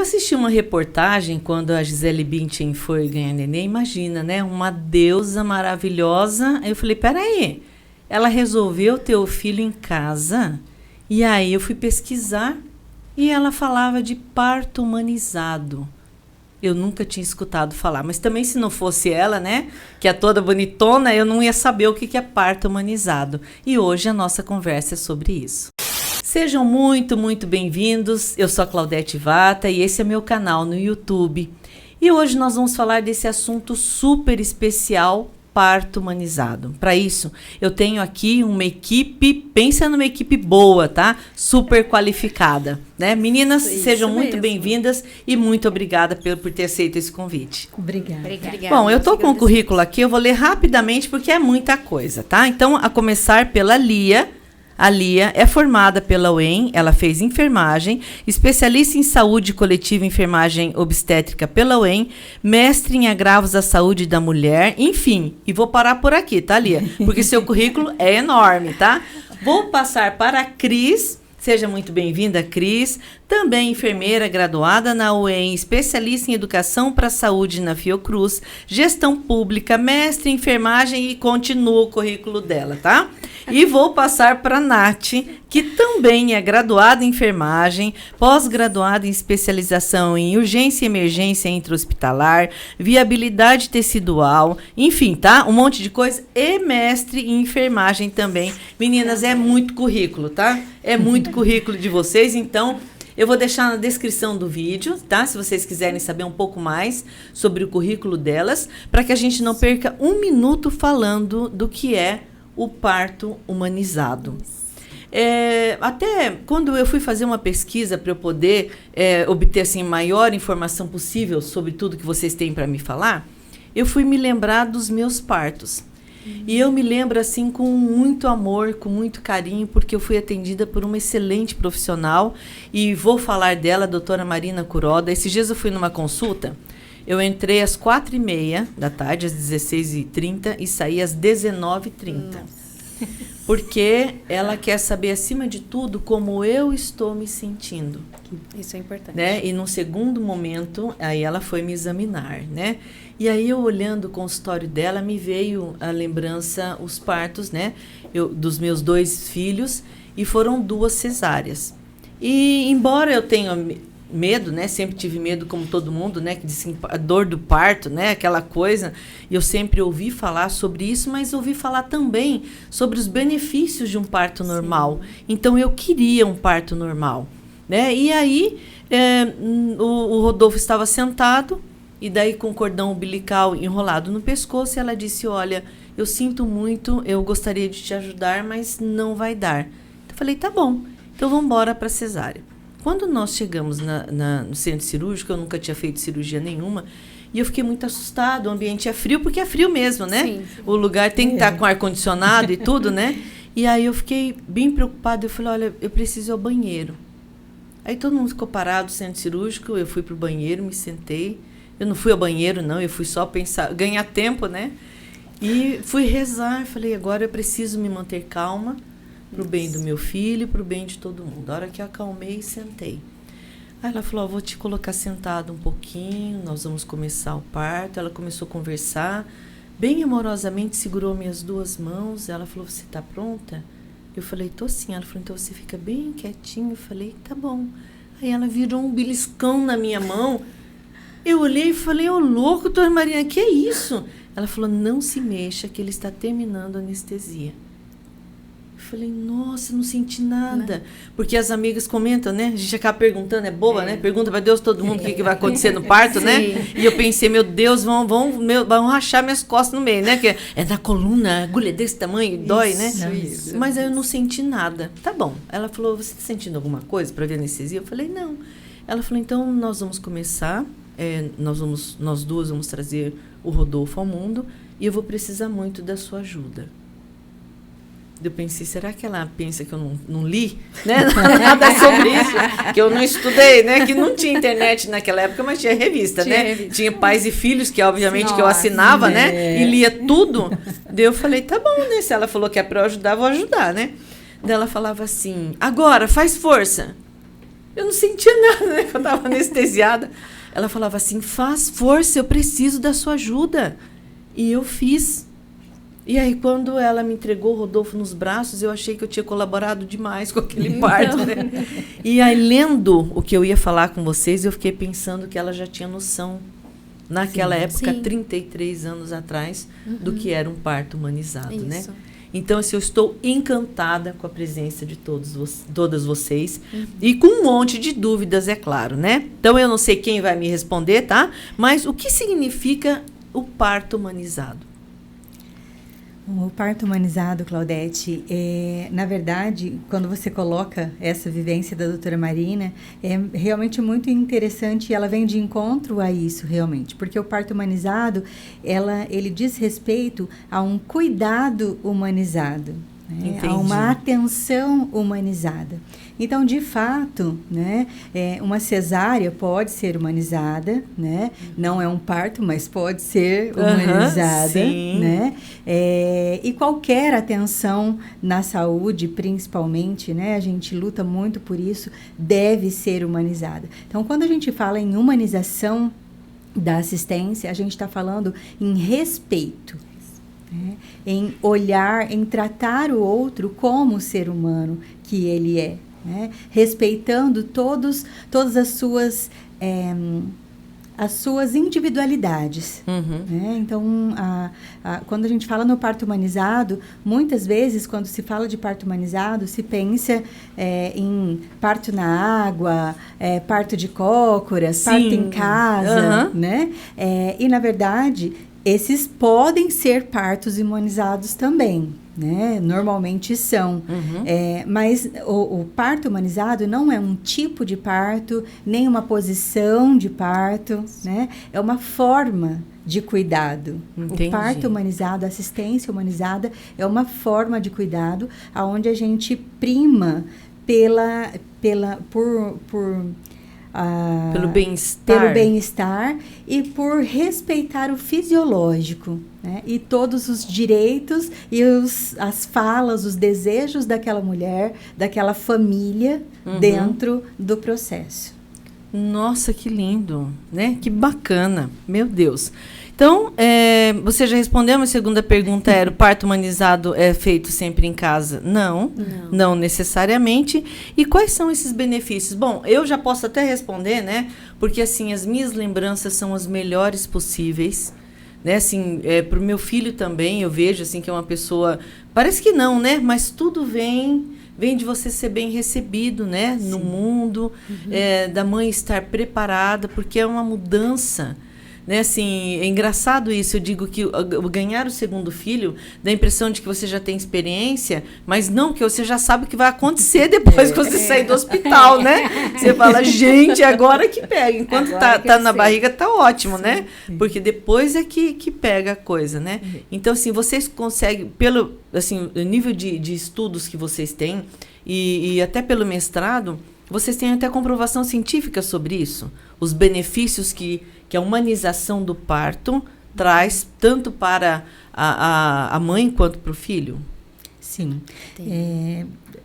assisti uma reportagem quando a Gisele Bündchen foi ganhar neném. Imagina, né? Uma deusa maravilhosa. Aí eu falei, peraí, ela resolveu ter o filho em casa. E aí eu fui pesquisar e ela falava de parto humanizado. Eu nunca tinha escutado falar, mas também se não fosse ela, né, que é toda bonitona, eu não ia saber o que é parto humanizado. E hoje a nossa conversa é sobre isso. Sejam muito, muito bem-vindos. Eu sou a Claudete Vata e esse é meu canal no YouTube. E hoje nós vamos falar desse assunto super especial, parto humanizado. Para isso, eu tenho aqui uma equipe, pensa numa equipe boa, tá? Super qualificada, né? Meninas, sejam muito bem-vindas e muito obrigada por ter aceito esse convite. Obrigada. Bom, eu tô com o currículo aqui, eu vou ler rapidamente porque é muita coisa, tá? Então, a começar pela Lia. A Lia é formada pela UEM, ela fez enfermagem, especialista em saúde coletiva e enfermagem obstétrica pela UEM, mestre em agravos da saúde da mulher, enfim. E vou parar por aqui, tá, Lia? Porque seu currículo é enorme, tá? Vou passar para a Cris. Seja muito bem-vinda, Cris. Também enfermeira graduada na UEM, especialista em educação para a saúde na Fiocruz, gestão pública, mestre em enfermagem e continua o currículo dela, tá? E vou passar para a Nath, que também é graduada em enfermagem, pós-graduada em especialização em urgência e emergência intra-hospitalar, viabilidade tecidual, enfim, tá? Um monte de coisa. E mestre em enfermagem também. Meninas, é muito currículo, tá? É muito currículo de vocês, então eu vou deixar na descrição do vídeo, tá? Se vocês quiserem saber um pouco mais sobre o currículo delas, para que a gente não perca um minuto falando do que é o parto humanizado. Até quando eu fui fazer uma pesquisa para eu poder obter assim, maior informação possível sobre tudo que vocês têm para me falar, eu fui me lembrar dos meus partos. E eu me lembro assim com muito amor, com muito carinho, porque eu fui atendida por uma excelente profissional e vou falar dela, a doutora Marina Kuroda. Esses dias eu fui numa consulta, eu entrei às 4h30 da tarde, às 16h30 e saí às 19h30. Porque ela quer saber, acima de tudo, como eu estou me sentindo. Isso é importante. Né? E num segundo momento, aí ela foi me examinar, né? E aí eu olhando o consultório dela, me veio a lembrança, os partos, né? Dos meus 2 filhos, e foram 2 cesáreas. E embora eu tenha medo, né? Sempre tive medo, como todo mundo, né? Que diz a dor do parto, né? Aquela coisa. E eu sempre ouvi falar sobre isso, mas ouvi falar também sobre os benefícios de um parto normal. Sim. Então eu queria um parto normal, né? E aí o Rodolfo estava sentado e daí com o cordão umbilical enrolado no pescoço, e ela disse: olha, eu sinto muito, eu gostaria de te ajudar, mas não vai dar. Então eu falei, tá bom, então vamos embora para cesárea. Quando nós chegamos no centro cirúrgico, eu nunca tinha feito cirurgia nenhuma, e eu fiquei muito assustada. O ambiente é frio, porque é frio mesmo, né? Sim. O lugar tem que estar com ar-condicionado e tudo, né? E aí eu fiquei bem preocupada. Eu falei, olha, eu preciso ir ao banheiro. Aí todo mundo ficou parado no centro cirúrgico, eu fui pro banheiro, me sentei. Eu não fui ao banheiro, não, eu fui só pensar, ganhar tempo, né? E fui rezar, falei, agora eu preciso me manter calma, pro bem do meu filho, pro bem de todo mundo. A hora que eu acalmei, sentei. Aí ela falou, vou te colocar sentado um pouquinho, nós vamos começar o parto. Ela começou a conversar, bem amorosamente, segurou minhas 2 mãos. Ela falou, você tá pronta? Eu falei, tô sim. Ela falou, então você fica bem quietinho. Eu falei, tá bom. Aí ela virou um beliscão na minha mão. Eu olhei e falei, ô louco, doutora Marina, que é isso? Ela falou, não se mexa, que ele está terminando a anestesia. Eu falei, nossa, não senti nada. Porque as amigas comentam, né? A gente acaba perguntando, é boa, né? Pergunta para Deus todo mundo o que vai acontecer no parto, né? E eu pensei, meu Deus, vão rachar minhas costas no meio, né? Que é na coluna, a agulha desse tamanho, dói, né? Isso. Mas aí eu não senti nada. Tá bom. Ela falou, você está sentindo alguma coisa para ver anestesia? Eu falei, não. Ela falou, então nós vamos começar. Nós 2 vamos trazer o Rodolfo ao mundo e eu vou precisar muito da sua ajuda. Eu pensei, será que ela pensa que eu não li, né? Nada sobre isso, que eu não estudei, né? Que não tinha internet naquela época, mas tinha revista, né? Revista. Tinha Pais e Filhos, que obviamente que eu assinava, né? E lia tudo. Daí eu falei, tá bom, né? Se ela falou que é para eu ajudar, vou ajudar, né? Daí ela falava assim, agora, faz força. Eu não sentia nada, né? Eu estava anestesiada. Ela falava assim, faz força, eu preciso da sua ajuda. E eu fiz. E aí, quando ela me entregou o Rodolfo nos braços, eu achei que eu tinha colaborado demais com aquele parto, né? E aí, lendo o que eu ia falar com vocês, eu fiquei pensando que ela já tinha noção, naquela época, 33 anos atrás, do que era um parto humanizado, né? Então, assim, eu estou encantada com a presença de todas vocês. E com um monte de dúvidas, é claro, né? Então, eu não sei quem vai me responder, tá? Mas o que significa o parto humanizado? O parto humanizado, Claudete, na verdade, quando você coloca essa vivência da doutora Marina, é realmente muito interessante e ela vem de encontro a isso, realmente. Porque o parto humanizado, ele diz respeito a um cuidado humanizado, né? A uma atenção humanizada. Então, de fato, né, uma cesárea pode ser humanizada, né? Não é um parto, mas pode ser humanizada, né? E qualquer atenção na saúde, principalmente, né? A gente luta muito por isso, deve ser humanizada. Então, quando a gente fala em humanização da assistência, a gente está falando em respeito, né? Em olhar, em tratar o outro como ser humano que ele é. Né? Respeitando todas as suas individualidades. Né? Então, quando a gente fala no parto humanizado, muitas vezes, quando se fala de parto humanizado, se pensa em parto na água, parto de cócoras, parto em casa, né? E, na verdade, esses podem ser partos humanizados também. Né? Normalmente são. Mas o parto humanizado não é um tipo de parto, nem uma posição de parto, né? É uma forma de cuidado. Entendi. O parto humanizado, a assistência humanizada, é uma forma de cuidado onde a gente prima pelo bem-estar e por respeitar o fisiológico, né? E todos os direitos e as falas, os desejos daquela mulher, daquela família dentro do processo. Nossa, que lindo, né? Que bacana, meu Deus. Então, você já respondeu, a segunda pergunta era, o parto humanizado é feito sempre em casa? Não necessariamente. E quais são esses benefícios? Bom, eu já posso até responder, né? Porque, assim, as minhas lembranças são as melhores possíveis, né? Assim, para o meu filho também, eu vejo, assim, que é uma pessoa... Parece que não, né? Mas tudo vem de você ser bem recebido, né? No mundo, da mãe estar preparada, porque é uma mudança... Né, assim, é engraçado isso, eu digo que ganhar o segundo filho dá a impressão de que você já tem experiência, mas não, que você já sabe o que vai acontecer depois que você sair do hospital, né? Você fala, gente, agora que pega. Enquanto tá na barriga, tá ótimo, né? Porque depois é que pega a coisa, né? Então, assim, vocês conseguem, pelo assim, nível de estudos que vocês têm e até pelo mestrado, vocês têm até comprovação científica sobre isso? Os benefícios que a humanização do parto traz tanto para a mãe quanto para o filho? Sim.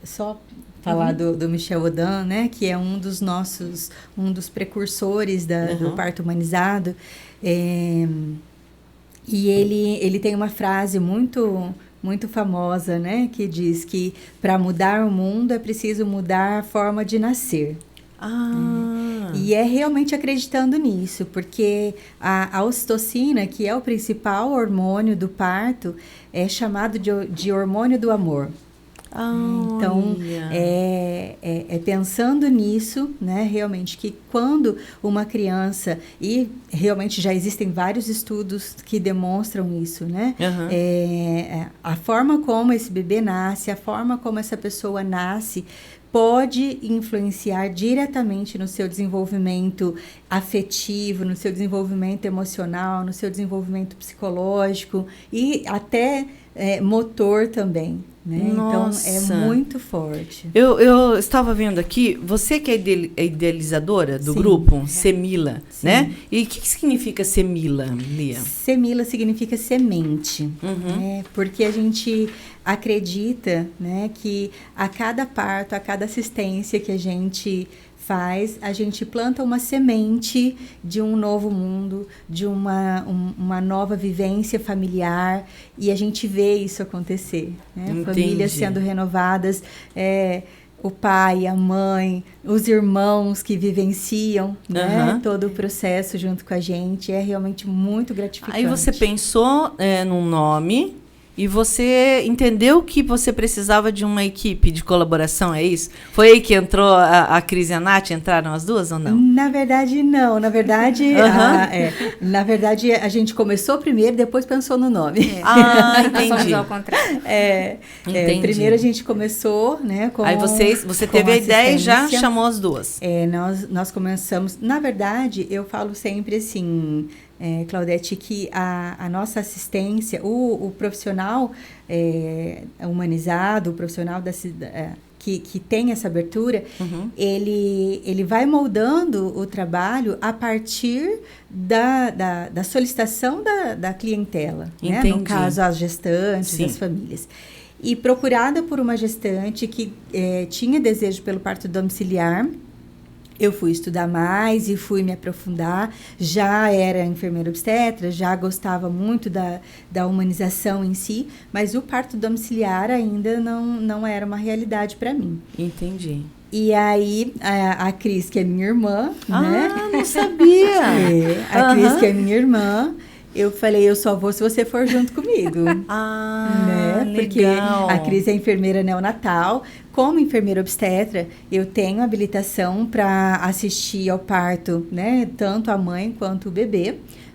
Só falar do Michel Audin, né, que é um dos precursores do parto humanizado. E ele tem uma frase muito famosa, né, que diz que para mudar o mundo é preciso mudar a forma de nascer. E é realmente acreditando nisso, porque a ocitocina, que é o principal hormônio do parto, é chamado de hormônio do amor. Então, é pensando nisso, né, realmente, que quando uma criança, e realmente já existem vários estudos que demonstram isso, né, a forma como esse bebê nasce, a forma como essa pessoa nasce, pode influenciar diretamente no seu desenvolvimento afetivo, no seu desenvolvimento emocional, no seu desenvolvimento psicológico e até motor também. Né? Então, é muito forte. Eu estava vendo aqui, você que é idealizadora do grupo, Semila, né? E o que significa Semila, Lia? Semila significa semente, né? Porque a gente acredita, né, que a cada parto, a cada assistência que a gente faz, a gente planta uma semente de um novo mundo, de uma nova vivência familiar, e a gente vê isso acontecer, né? Famílias sendo renovadas, o pai, a mãe, os irmãos que vivenciam, né, todo o processo junto com a gente, é realmente muito gratificante. Aí você pensou num nome e você entendeu que você precisava de uma equipe de colaboração, é isso? Foi aí que entrou a Cris e a Nath, entraram as duas ou não? Na verdade, não. Na verdade, na verdade, a gente começou primeiro, depois pensou no nome. Entendi. Nós somos ao contrário. Primeiro a gente começou, né, com... Aí você teve a ideia e já chamou as duas. Nós começamos... Na verdade, eu falo sempre assim... Claudete, que a nossa assistência, o profissional humanizado, o profissional que tem essa abertura, ele vai moldando o trabalho a partir da solicitação da clientela, né? No caso, as gestantes, as famílias. E procurada por uma gestante que tinha desejo pelo parto domiciliar, eu fui estudar mais e fui me aprofundar. Já era enfermeira obstetra, já gostava muito da humanização em si, mas o parto domiciliar ainda não era uma realidade para mim. Entendi. E aí, a Cris, que é minha irmã, né? Não sabia! A Cris, que é minha irmã, eu falei, eu só vou se você for junto comigo. Né? Porque legal. A Cris é enfermeira neonatal. Como enfermeira obstetra, eu tenho habilitação para assistir ao parto, né? Tanto a mãe quanto o bebê.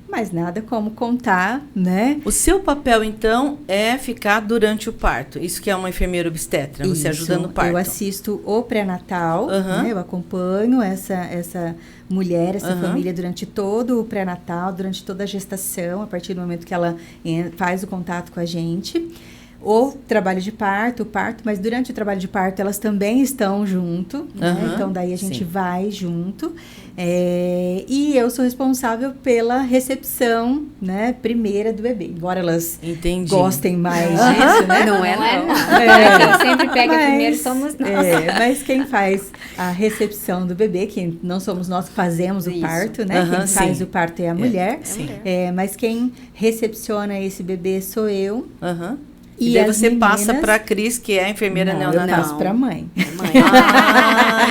Mas nada como contar, né? O seu papel, então, é ficar durante o parto. Isso que é uma enfermeira obstetra, você ajuda no parto. Eu assisto o pré-natal, né? Eu acompanho essa mulher, essa família durante todo o pré-natal, durante toda a gestação, a partir do momento que ela faz o contato com a gente. O trabalho de parto, mas durante o trabalho de parto elas também estão junto, né? Então daí a gente vai junto. E eu sou responsável pela recepção, né, primeira do bebê. Embora elas gostem mais disso, né? Não. Quem sempre pega primeiro somos nós. Mas quem faz a recepção do bebê, que não somos nós que fazemos o parto, né? Quem faz o parto é a mulher. Mas quem recepciona esse bebê sou eu. E daí você passa para a Cris, que é a enfermeira neonatal. Eu passo para a mãe.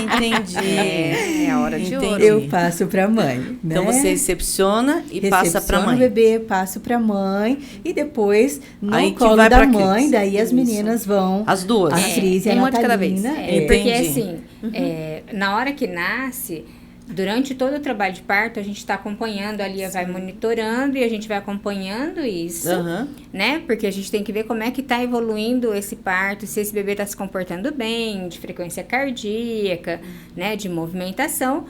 Entendi. É a hora de ouro. Eu passo para a mãe. Né? Então você recepciona e passa para a mãe. o bebê, passo para a mãe e depois no colo da mãe, daí as meninas vão. As duas. A Cris e a Natalina. Cada vez. Porque assim, na hora que nasce... Durante todo o trabalho de parto, a gente está acompanhando ali, vai monitorando e a gente vai acompanhando isso, né? Porque a gente tem que ver como é que está evoluindo esse parto, se esse bebê está se comportando bem, de frequência cardíaca, né? De movimentação.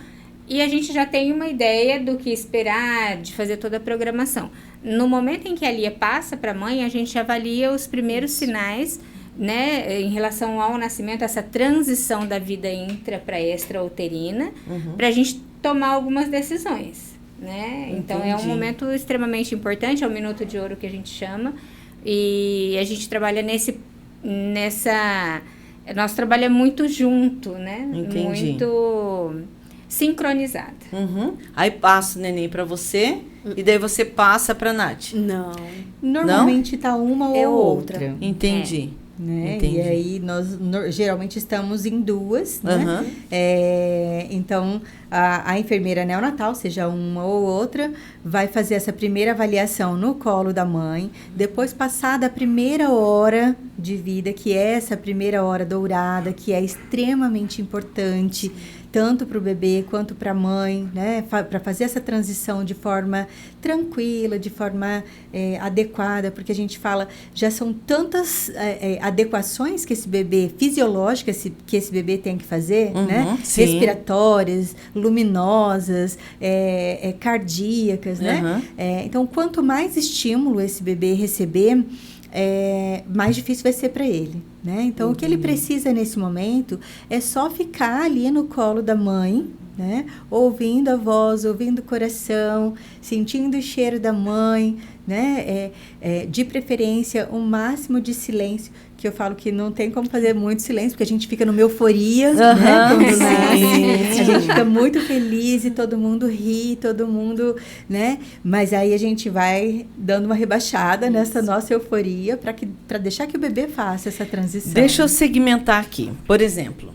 E a gente já tem uma ideia do que esperar, de fazer toda a programação. No momento em que a Lia passa para a mãe, a gente avalia os primeiros sinais, né, em relação ao nascimento, essa transição da vida intra para extrauterina, para a gente tomar algumas decisões, né? Então é um momento extremamente importante, é o minuto de ouro que a gente chama, e a gente trabalha nós trabalhamos muito junto, né? Muito sincronizado. Aí passa o neném para você e daí você passa para Nath. Não. Normalmente tá uma ou outra. Entendi. Né? E aí nós geralmente estamos em duas, né? Então a enfermeira neonatal, seja uma ou outra, vai fazer essa primeira avaliação no colo da mãe, depois passada a primeira hora de vida, que é essa primeira hora dourada, que é extremamente importante, tanto para o bebê quanto para a mãe, né? Para fazer essa transição de forma tranquila, de forma adequada, porque a gente fala, já são tantas adequações que esse bebê, fisiológicas que esse bebê tem que fazer, né? Respiratórias, luminosas, cardíacas, né? Então, quanto mais estímulo esse bebê receber, mais difícil vai ser para ele, né? Então, o que ele precisa nesse momento é só ficar ali no colo da mãe, né? Ouvindo a voz, ouvindo o coração, sentindo o cheiro da mãe, né? De preferência, o máximo de silêncio que eu falo que não tem como fazer muito silêncio, porque a gente fica numa euforia, né? Quando nasce, a gente fica muito feliz e todo mundo ri, todo mundo, né? Mas aí a gente vai dando uma rebaixada nessa nossa euforia para deixar que o bebê faça essa transição. Deixa eu segmentar aqui. Por exemplo,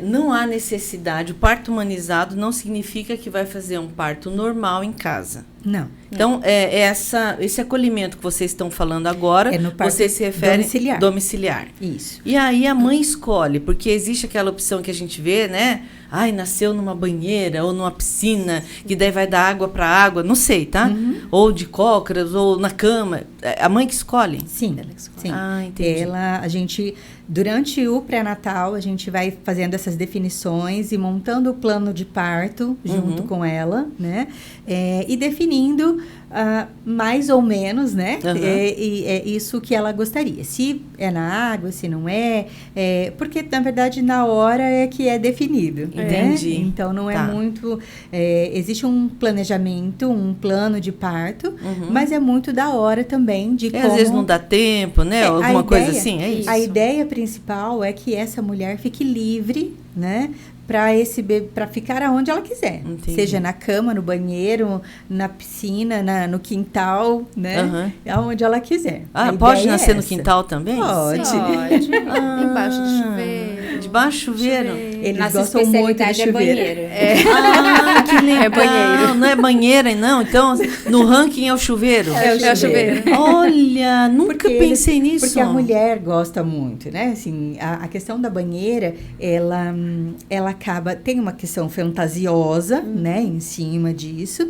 não há necessidade, o parto humanizado não significa que vai fazer um parto normal em casa. Não. Então, esse acolhimento que vocês estão falando agora, no parto você se refere domiciliar. Isso. E aí a mãe escolhe, porque existe aquela opção que a gente vê, né? Ai, nasceu numa banheira ou numa piscina, que daí vai dar água para água, não sei, tá? Ou de cócoras, ou na cama. A mãe que escolhe? Sim. Sim. Ah, entendi. A gente, durante o pré-natal, a gente vai fazendo essas definições e montando o plano de parto junto com ela, né? E definindo mais ou menos, né? É isso que ela gostaria. Se é na água, se não é. Porque, na verdade, na hora é que é definido. Entendi. Né? Então, não é muito... existe um planejamento, um plano de parto, mas é muito da hora também de como... Às vezes não dá tempo, né? Alguma coisa assim, é isso. A ideia principal é que essa mulher fique livre, né? Para ficar aonde ela quiser. Entendi. Seja na cama, no banheiro, na piscina, no quintal, né? Aonde ela quiser. Pode nascer no quintal também? Pode. Embaixo do chuveiro. Debaixo do chuveiro? Eles gostam muito de chuveiro. Que legal. É banheiro. Não é banheira, não? Então, no ranking é o chuveiro? É o chuveiro. Olha, nunca pensei nisso. Porque a mulher gosta muito, né? Assim, a questão da banheira, ela acaba... Tem uma questão fantasiosa, né? Em cima disso.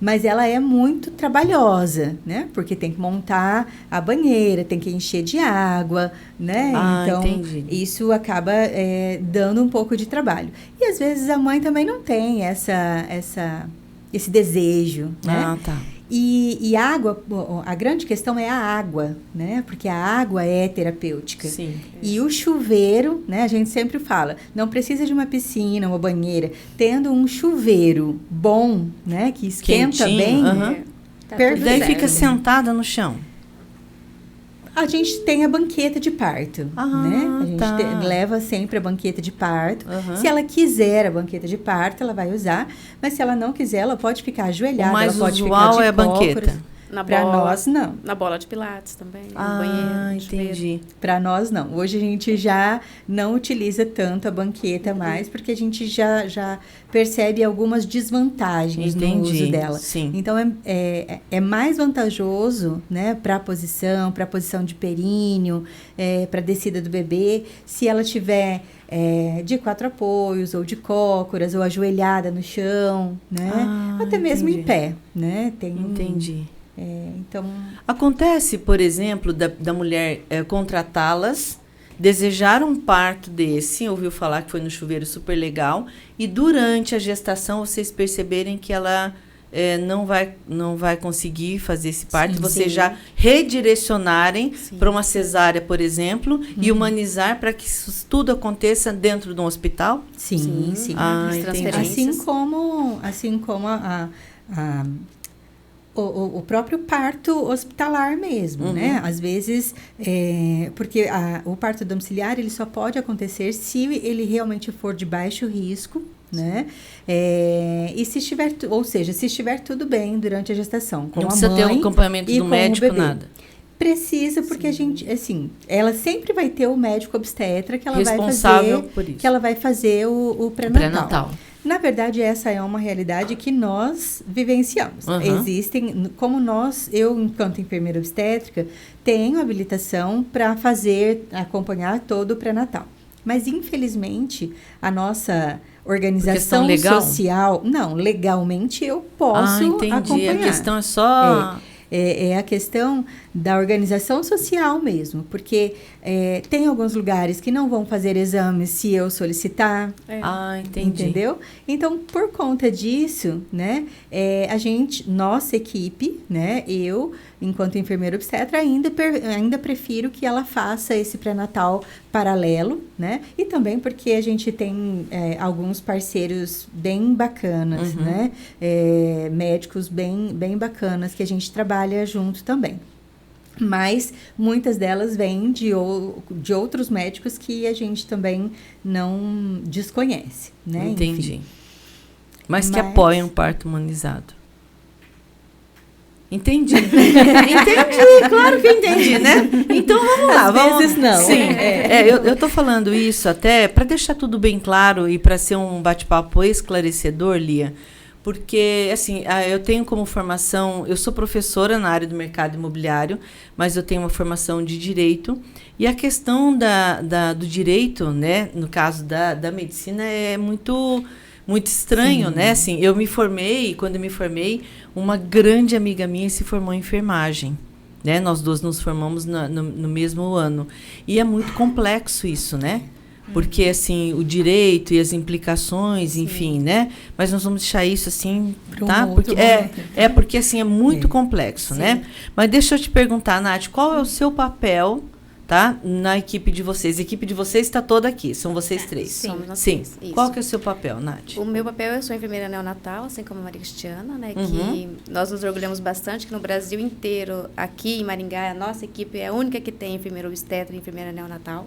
Mas ela é muito trabalhosa, né? Porque tem que montar a banheira, tem que encher de água, né? Então, entendi. Isso acaba dando um pouco de trabalho. E, às vezes, a mãe também não tem esse desejo, né? Tá. E água, a grande questão é a água, né? Porque a água é terapêutica. Sim. E o chuveiro, né? A gente sempre fala, não precisa de uma piscina, uma banheira. Tendo um chuveiro bom, né? Que esquenta quentinho, bem. Tá perfeito. Daí fica sentada no chão. A gente tem a banqueta de parto, né? A gente leva sempre a banqueta de parto. Se ela quiser a banqueta de parto, ela vai usar. Mas se ela não quiser, ela pode ficar ajoelhada. O mais ela pode usual ficar de é a banqueta. Para nós, não. Na bola de pilates também, no banheiro. Entendi. Para nós, não. Hoje a gente já não utiliza tanto a banqueta mais, porque a gente já percebe algumas desvantagens no uso dela. Sim. Então, é mais vantajoso, né, para a posição de períneo, para a descida do bebê, se ela tiver de 4 apoios, ou de cócoras, ou ajoelhada no chão, né? Até mesmo em pé, né? Entendi. Então... Acontece, por exemplo, da mulher contratá-las, desejar um parto desse, ouviu falar que foi no chuveiro super legal, e durante a gestação vocês perceberem que ela não vai conseguir fazer esse parto, vocês já redirecionarem para uma cesárea, por exemplo, e humanizar para que isso tudo aconteça dentro de um hospital? Sim. Entendi. Assim como o próprio parto hospitalar mesmo, né? Às vezes, porque o parto domiciliar, ele só pode acontecer se ele realmente for de baixo risco, né? E se estiver tudo bem durante a gestação, com não a precisa mãe ter um acompanhamento do médico, nada. Precisa, porque a gente, assim, ela sempre vai ter o médico obstetra que ela responsável por isso. Que ela vai fazer o pré-natal. Na verdade, essa é uma realidade que nós vivenciamos. Existem, eu, enquanto enfermeira obstétrica, tenho habilitação para acompanhar todo o pré-natal. Mas, infelizmente, a nossa organização social... Não, legalmente eu posso acompanhar. A questão é só... É a questão da organização social mesmo, porque tem alguns lugares que não vão fazer exames se eu solicitar. Entendi. Entendeu? Então, por conta disso, né, nossa equipe, né, eu, enquanto enfermeira obstetra, ainda prefiro que ela faça esse pré-natal paralelo, né, e também porque a gente tem alguns parceiros bem bacanas, né, médicos bem bacanas que a gente trabalha junto também. Mas muitas delas vêm de outros médicos que a gente também não desconhece, né? Entendi. Enfim. Mas que apoiam o parto humanizado. Entendi. Entendi, claro que eu entendi, né? Então vamos lá. Às vezes não. Sim, eu tô falando isso até para deixar tudo bem claro e para ser um bate-papo esclarecedor, Lia. Porque, assim, eu tenho como formação, eu sou professora na área do mercado imobiliário, mas eu tenho uma formação de direito. E a questão do direito, né, no caso da medicina, é muito estranho, Sim. né? Assim, eu me formei, quando eu me formei, uma grande amiga minha se formou em enfermagem. Né? Nós duas nos formamos no mesmo ano. E é muito complexo isso, né? Porque, assim, o direito e as implicações, enfim, né? Mas nós vamos deixar isso, assim, tá? Porque porque, assim, é muito complexo, né? Mas deixa eu te perguntar, Nath, qual é o seu papel, tá? Na equipe de vocês. A equipe de vocês está toda aqui, são vocês três. Somos nós Sim. três, isso. Qual que é o seu papel, Nath? O meu papel, eu sou enfermeira neonatal, assim como a Maria Cristiana, né? Que nós nos orgulhamos bastante que no Brasil inteiro, aqui em Maringá, a nossa equipe é a única que tem enfermeira obstetra e enfermeira neonatal.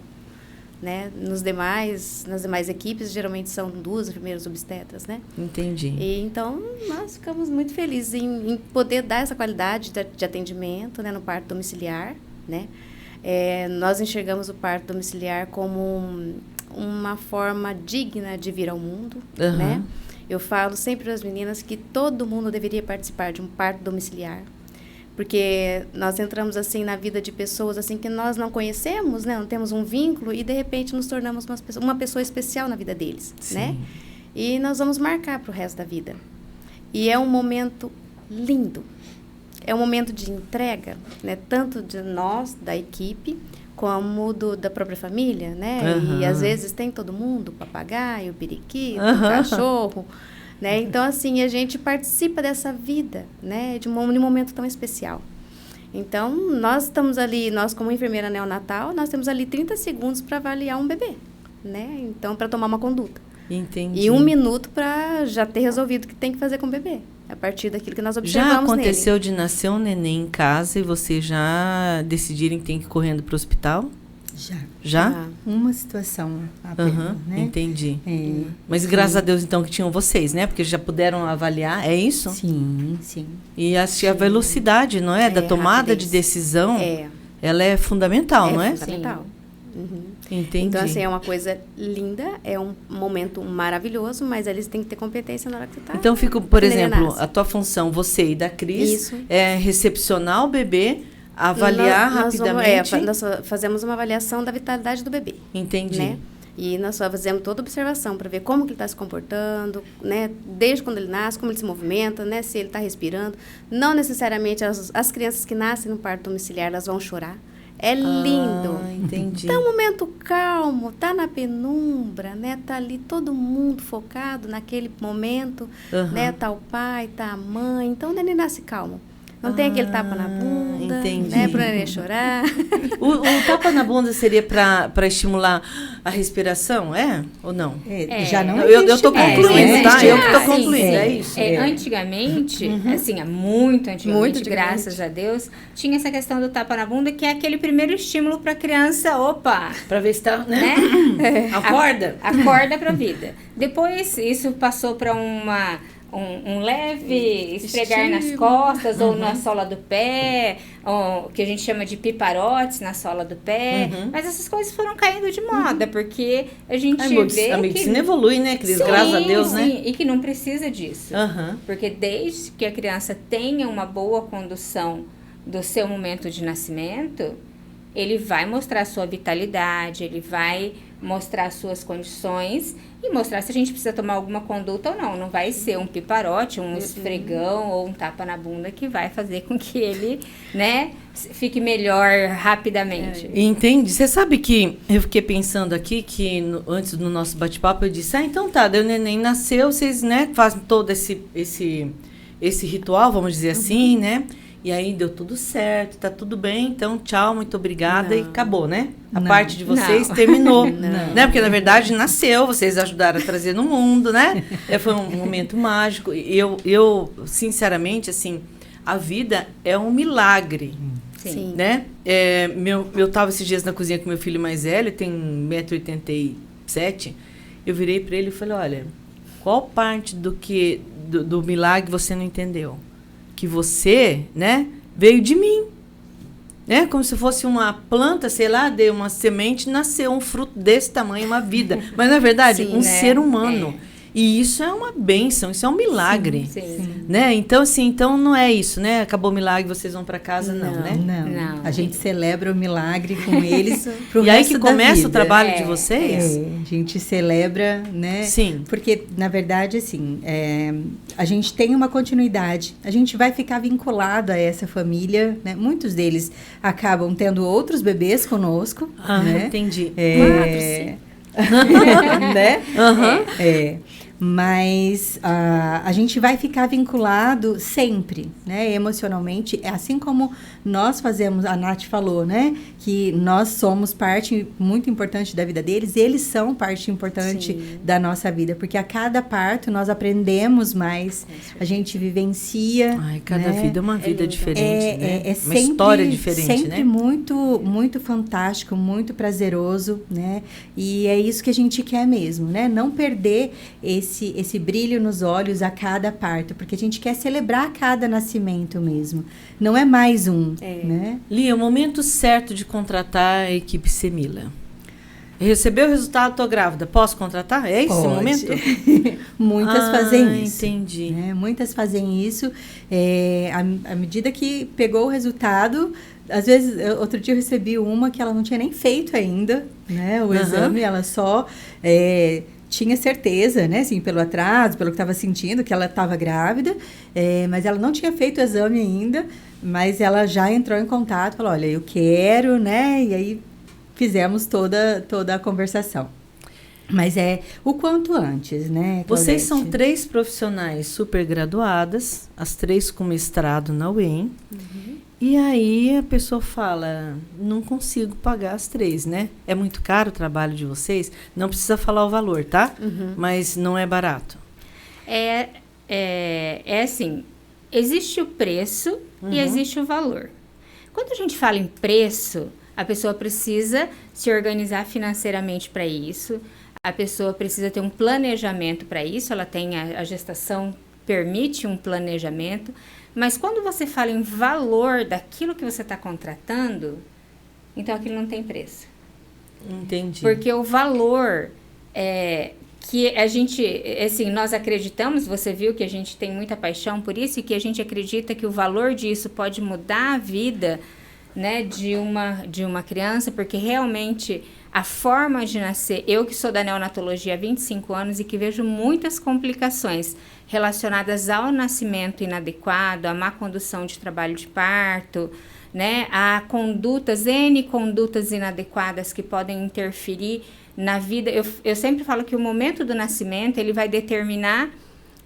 Né? Nas demais equipes, geralmente são 2 enfermeiras obstetras, né? Entendi. E, então, nós ficamos muito felizes em poder dar essa qualidade de atendimento, né, no parto domiciliar, né? Nós enxergamos o parto domiciliar como uma forma digna de vir ao mundo, né? Eu falo sempre para as meninas que todo mundo deveria participar de um parto domiciliar, porque nós entramos assim na vida de pessoas assim que nós não conhecemos, né? Não temos um vínculo e de repente nos tornamos uma pessoa especial na vida deles, né? E nós vamos marcar para o resto da vida. E é um momento lindo, é um momento de entrega, né? Tanto de nós da equipe como da própria família, né? E às vezes tem todo mundo, o papagaio, o periquito, o cachorro. Né? Então, assim, a gente participa dessa vida, né? De um momento tão especial. Então, nós estamos ali, nós como enfermeira neonatal, nós temos ali 30 segundos para avaliar um bebê, né? Então, para tomar uma conduta. Entendi. E 1 minuto para já ter resolvido o que tem que fazer com o bebê, a partir daquilo que nós observamos nele. Já aconteceu de nascer um neném em casa e vocês já decidirem que tem que ir correndo para o hospital? Já? Uma situação apenas, né? Entendi. Mas graças a Deus, então, que tinham vocês, né? Porque já puderam avaliar, é isso? Sim, sim. E a velocidade, não é? Da tomada rapidez. de decisão, ela é fundamental, não é? Fundamental. Entendi. Então, assim, é uma coisa linda, é um momento maravilhoso, mas eles têm que ter competência na hora que você tá. Então, por exemplo, a tua função, você e da Cris, é recepcionar o bebê, avaliar rapidamente. Nós fazemos uma avaliação da vitalidade do bebê. Entendi. Né? E nós só fazemos toda observação para ver como que ele está se comportando, né? Desde quando ele nasce, como ele se movimenta, né? Se ele está respirando. Não necessariamente as crianças que nascem no parto domiciliar, elas vão chorar. É lindo. Entendi. Tá um momento calmo, tá na penumbra, né? Tá ali todo mundo focado naquele momento, né? Tá o pai, tá a mãe. Então, o neném nasce calmo. Não tem aquele tapa na bunda, né? Para o neném chorar. O tapa na bunda seria para estimular a respiração, ou não? Já não eu estou concluindo, tá? Eu que estou concluindo, é isso. Antigamente, assim, muito antigamente, graças a Deus, tinha essa questão do tapa na bunda, que é aquele primeiro estímulo para a criança, para ver se está, né? Acorda. Acorda para a vida. Depois, isso passou para um leve esfregar nas costas ou na sola do pé, ou, que a gente chama de piparotes na sola do pé. Mas essas coisas foram caindo de moda, porque a gente vê a medicina evolui, né, Cris? Graças a Deus, né? E que não precisa disso. Porque desde que a criança tenha uma boa condução do seu momento de nascimento, ele vai mostrar a sua vitalidade, ele vai mostrar as suas condições e mostrar se a gente precisa tomar alguma conduta ou não. Não vai ser um piparote, um esfregão ou um tapa na bunda que vai fazer com que ele, né, fique melhor rapidamente. Entendi. Você sabe que eu fiquei pensando aqui que antes do nosso bate-papo eu disse, então tá, daí o neném nasceu, vocês, né, fazem todo esse ritual, vamos dizer assim, né? E aí deu tudo certo, tá tudo bem, então tchau, muito obrigada e acabou, né? A parte de vocês terminou, né? Porque na verdade nasceu, vocês ajudaram a trazer no mundo, né? Foi um momento mágico. Eu sinceramente, assim, a vida é um milagre. Sim. Né? Eu estava esses dias na cozinha com meu filho mais velho, tem 1,87 m. Eu virei para ele e falei, olha, qual parte do milagre você não entendeu? Que você, né, veio de mim. Né? Como se fosse uma planta, sei lá, deu uma semente, nasceu um fruto desse tamanho, uma vida. Mas, na verdade, Sim, um ser humano. E isso é uma bênção, isso é um milagre. Sim. Né? Então, assim, então não é isso, né? Acabou o milagre, vocês vão para casa, não, né? Não. A gente celebra o milagre com eles pro E aí resto que da começa vida. o trabalho de vocês? A gente celebra, né? Sim. Porque, na verdade, assim, a gente tem uma continuidade. A gente vai ficar vinculado a essa família, né? Muitos deles acabam tendo outros bebês conosco, né? Entendi. 4, 5. Né? Uhum. Mas a gente vai ficar vinculado sempre, né? Emocionalmente, assim como nós fazemos, a Nath falou, né? Que nós somos parte muito importante da vida deles, eles são parte importante da nossa vida, porque a cada parto nós aprendemos mais, a gente vivencia. Ai, cada vida é uma vida diferente, né? É uma sempre, história diferente, sempre né? muito, muito fantástico, muito prazeroso, né? E é isso que a gente quer mesmo, né? Não perder esse brilho nos olhos a cada parto, porque a gente quer celebrar cada nascimento mesmo. Não é mais um, né? Lia, o momento certo de contratar a equipe Semilla. Recebeu o resultado, tô grávida. Posso contratar? É esse o momento? Muitas fazem isso. Entendi. Né? Muitas fazem isso. À medida que pegou o resultado, às vezes, outro dia eu recebi uma que ela não tinha nem feito ainda, né? O exame, ela só tinha certeza, né? Assim, pelo atraso, pelo que estava sentindo, que ela estava grávida, mas ela não tinha feito o exame ainda, mas ela já entrou em contato, falou, olha, eu quero, né? E aí fizemos toda a conversação. Mas é o quanto antes, né, Claudete? Vocês são 3 profissionais super graduadas, as 3 com mestrado na UEM. E aí a pessoa fala, não consigo pagar as 3, né? É muito caro o trabalho de vocês? Não precisa falar o valor, tá? Mas não é barato. É assim, existe o preço e existe o valor. Quando a gente fala em preço, a pessoa precisa se organizar financeiramente para isso, a pessoa precisa ter um planejamento para isso, ela tem a gestação permite um planejamento, mas quando você fala em valor daquilo que você está contratando, então aquilo não tem preço. Entendi. Porque o valor que a gente, assim, nós acreditamos, você viu que a gente tem muita paixão por isso e que a gente acredita que o valor disso pode mudar a vida, né, de uma criança, porque realmente a forma de nascer, eu que sou da neonatologia há 25 anos e que vejo muitas complicações relacionadas ao nascimento inadequado, à má condução de trabalho de parto, né, a N condutas inadequadas que podem interferir na vida. Eu sempre falo que o momento do nascimento, ele vai determinar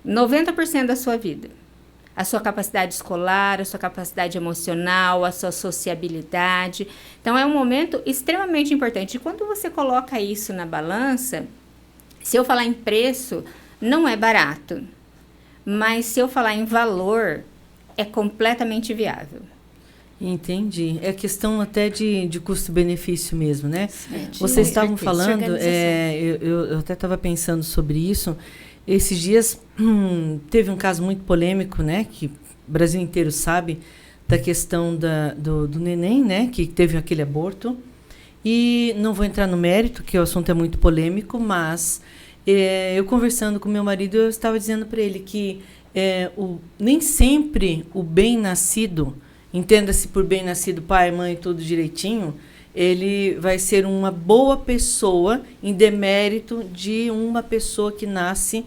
90% da sua vida. A sua capacidade escolar, a sua capacidade emocional, a sua sociabilidade. Então, é um momento extremamente importante. E quando você coloca isso na balança, se eu falar em preço, não é barato. Mas se eu falar em valor, é completamente viável. Entendi. É questão até de custo-benefício mesmo, né? certeza. Vocês estavam falando, eu até estava pensando sobre isso. Esses dias teve um caso muito polêmico, né? Que o Brasil inteiro sabe, da questão do neném, né? Que teve aquele aborto. E não vou entrar no mérito, que o assunto é muito polêmico, mas eu conversando com meu marido, eu estava dizendo para ele que nem sempre o bem-nascido, entenda-se por bem-nascido, pai, mãe, tudo direitinho, ele vai ser uma boa pessoa em demérito de uma pessoa que nasce,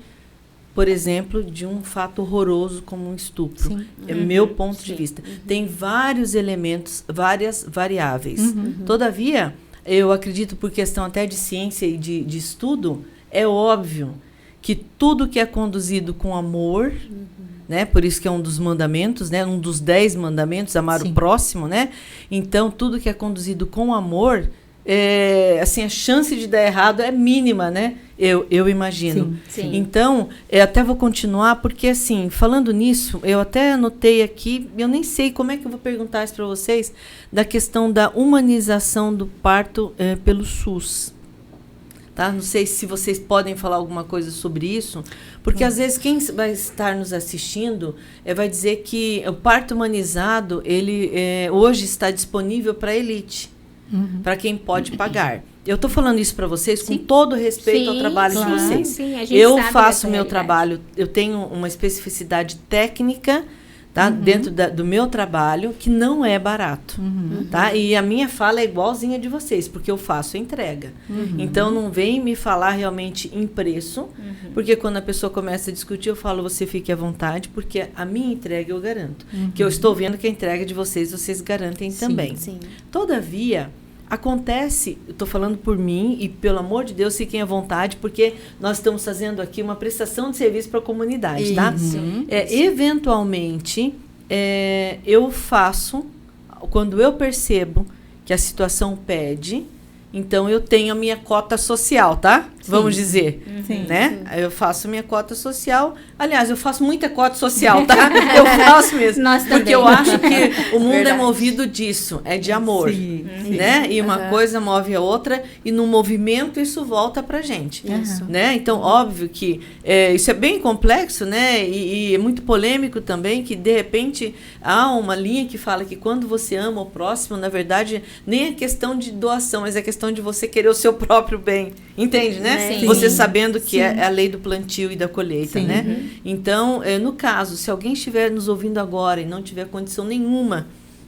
por exemplo, de um fato horroroso como um estupro. Sim. É meu ponto de vista. Tem vários elementos, várias variáveis. Todavia, eu acredito, por questão até de ciência e de estudo, é óbvio que tudo que é conduzido com amor, né? Por isso que é um dos mandamentos, né? Um dos 10 mandamentos, amar o próximo, né? Então, tudo que é conduzido com amor assim, a chance de dar errado é mínima, né? Eu imagino. Sim. Então, até vou continuar, porque, assim, falando nisso, eu até anotei aqui, eu nem sei como é que eu vou perguntar isso para vocês, da questão da humanização do parto pelo SUS. Tá? Não sei se vocês podem falar alguma coisa sobre isso, porque às vezes quem vai estar nos assistindo vai dizer que o parto humanizado, ele hoje está disponível para a elite, para quem pode pagar. Eu estou falando isso para vocês com todo respeito ao trabalho de vocês. Sim, a gente eu sabe faço meu realidade. trabalho, eu tenho uma especificidade técnica, tá? Dentro do meu trabalho, que não é barato. Tá? E a minha fala é igualzinha de vocês, porque eu faço a entrega. Então, não vem me falar realmente em preço, porque quando a pessoa começa a discutir, eu falo, você fique à vontade, porque a minha entrega eu garanto. Que eu estou vendo que a entrega de vocês garantem também. Sim. Todavia, acontece, eu estou falando por mim, e pelo amor de Deus, fiquem à vontade, porque nós estamos fazendo aqui uma prestação de serviço para a comunidade, tá? Eventualmente, eu faço, quando eu percebo que a situação pede, então eu tenho a minha cota social, tá? Vamos dizer, né? Eu faço minha cota social. Aliás, eu faço muita cota social, tá? Eu faço mesmo. Nós também. Porque eu acho que o mundo é movido disso, é de amor, né? E uma coisa move a outra, e no movimento isso volta pra gente, né? Então, óbvio que isso é bem complexo, né? E é muito polêmico também, que de repente há uma linha que fala que quando você ama o próximo, na verdade, nem é questão de doação, mas é questão de você querer o seu próprio bem. Entende, né? Sim. Você sabendo que é a lei do plantio e da colheita, né? Então, no caso, se alguém estiver nos ouvindo agora e não tiver condição nenhuma,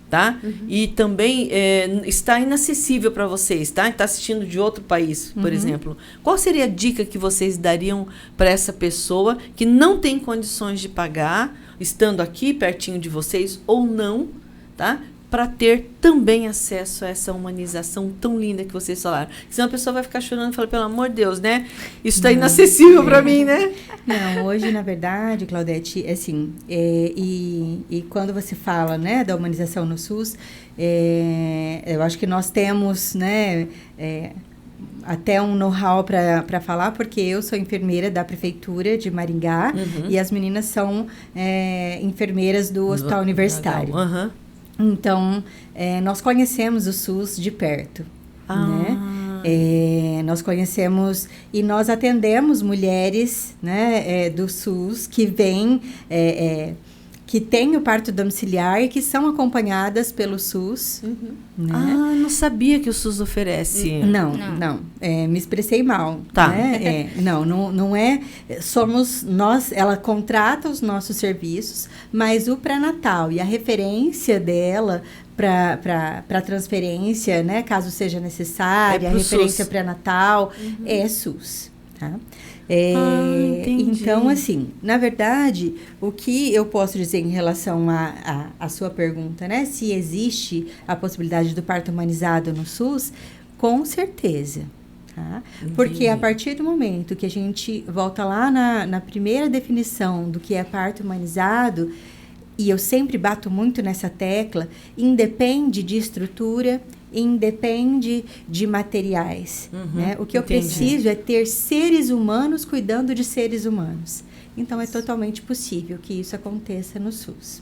tá? E também está inacessível para vocês, tá? Está assistindo de outro país, por exemplo. Qual seria a dica que vocês dariam para essa pessoa que não tem condições de pagar, estando aqui pertinho de vocês ou não, tá? Para ter também acesso a essa humanização tão linda que vocês falaram. Senão a pessoa vai ficar chorando e fala, pelo amor de Deus, né? Isso está inacessível para mim, né? Não, hoje, na verdade, Claudete, assim, e quando você fala, né, da humanização no SUS, eu acho que nós temos, né, até um know-how para falar, porque eu sou enfermeira da Prefeitura de Maringá e as meninas são enfermeiras do Hospital Universitário. Então, nós conhecemos o SUS de perto, né? Nós conhecemos e nós atendemos mulheres, né, do SUS que vêm, que têm o parto domiciliar e que são acompanhadas pelo SUS. Né? Não sabia que o SUS oferece. Não. Me expressei mal. Tá. Né? Não é. Somos nós, ela contrata os nossos serviços, mas o pré-natal e a referência dela para transferência, né, caso seja necessária, a referência pré-natal é SUS. Tá? Então, assim, na verdade, o que eu posso dizer em relação à sua pergunta, né? Se existe a possibilidade do parto humanizado no SUS, com certeza. Tá? Porque a partir do momento que a gente volta lá na primeira definição do que é parto humanizado, e eu sempre bato muito nessa tecla, independe de estrutura, independe de materiais. Né? O que eu preciso é ter seres humanos cuidando de seres humanos. Então, é totalmente possível que isso aconteça no SUS.